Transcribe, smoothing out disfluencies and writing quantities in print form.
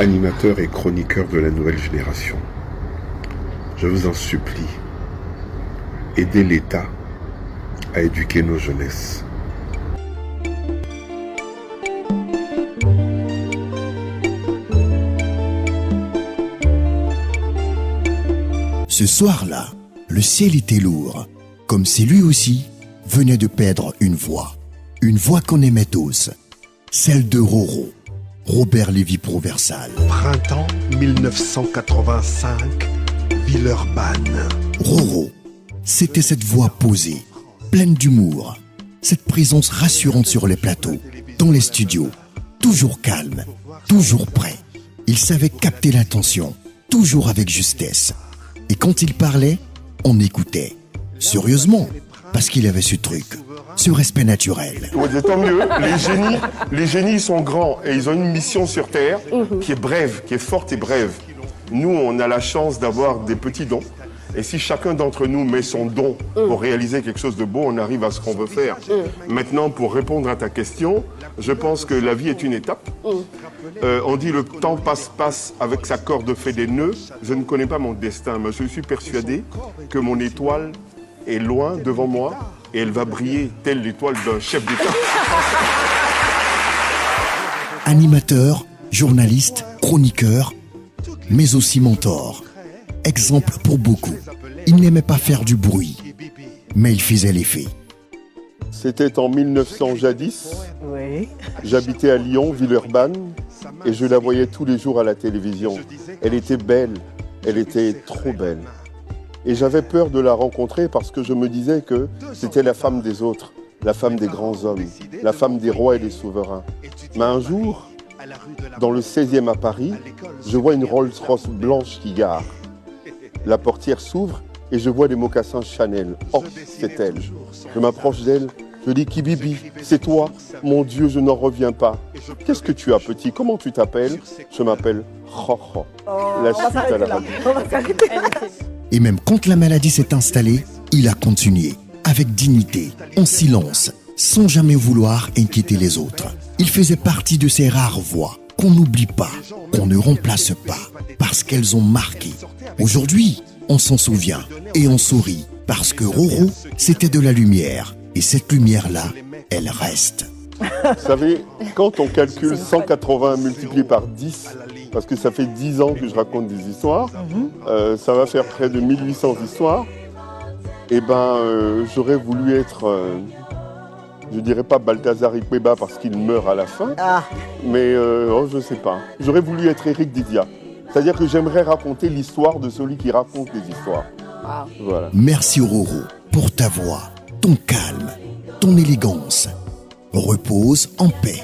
animateurs et chroniqueurs de la nouvelle génération, je vous en supplie, aidez l'État à éduquer nos jeunesses. Ce soir-là, le ciel était lourd, comme si lui aussi venait de perdre une voix qu'on aimait tous, celle de Roro, Robert Lévy-Provençal. Printemps 1985, Villeurbanne. Roro, c'était cette voix posée, pleine d'humour, cette présence rassurante sur les plateaux, dans les studios, toujours calme, toujours prêt. Il savait capter l'attention, toujours avec justesse. Et quand il parlait, on écoutait. Sérieusement, parce qu'il avait ce truc, ce respect naturel. Ouais, tant mieux, les génies sont grands et ils ont une mission sur Terre qui est brève, qui est forte et brève. Nous, on a la chance d'avoir des petits dons. Et si chacun d'entre nous met son don pour réaliser quelque chose de beau, on arrive à ce qu'on veut faire. Maintenant, pour répondre à ta question, je pense que la vie est une étape. On dit le temps passe avec sa corde fait des nœuds. Je ne connais pas mon destin, mais je suis persuadé que mon étoile est loin devant moi et elle va briller telle l'étoile d'un chef d'État. Animateur, journaliste, chroniqueur, mais aussi mentor. Exemple pour beaucoup. Il n'aimait pas faire du bruit, mais il faisait l'effet. C'était en 1900 jadis. Oui. J'habitais à Lyon, Villeurbanne, et je la voyais tous les jours à la télévision. Elle était belle, elle était trop belle. Et j'avais peur de la rencontrer parce que je me disais que c'était la femme des autres, la femme des grands hommes, la femme des rois et des souverains. Mais un jour, dans le 16e à Paris, je vois une Rolls-Royce blanche qui gare. La portière s'ouvre et je vois des mocassins Chanel. Oh, c'est elle. Je m'approche d'elle, je dis « Kibibi, c'est toi? Mon Dieu, je n'en reviens pas. Qu'est-ce que tu as, petit? Comment tu t'appelles ?» Je m'appelle Rojo. La suite à la radio. Et même quand la maladie s'est installée, il a continué, avec dignité, en silence, sans jamais vouloir inquiéter les autres. Il faisait partie de ces rares voix qu'on n'oublie pas, qu'on ne remplace pas, parce qu'elles ont marqué. Aujourd'hui, on s'en souvient et on sourit, parce que Roro, c'était de la lumière. Et cette lumière-là, elle reste. Vous savez, quand on calcule 180 multiplié par 10, parce que ça fait 10 ans que je raconte des histoires, ça va faire près de 1800 histoires, et j'aurais voulu être, je dirais pas Balthazar Ikweba parce qu'il meurt à la fin, mais je sais pas. J'aurais voulu être Éric Didia. C'est-à-dire que j'aimerais raconter l'histoire de celui qui raconte les histoires. Voilà. Merci Roro pour ta voix, ton calme, ton élégance. Repose en paix.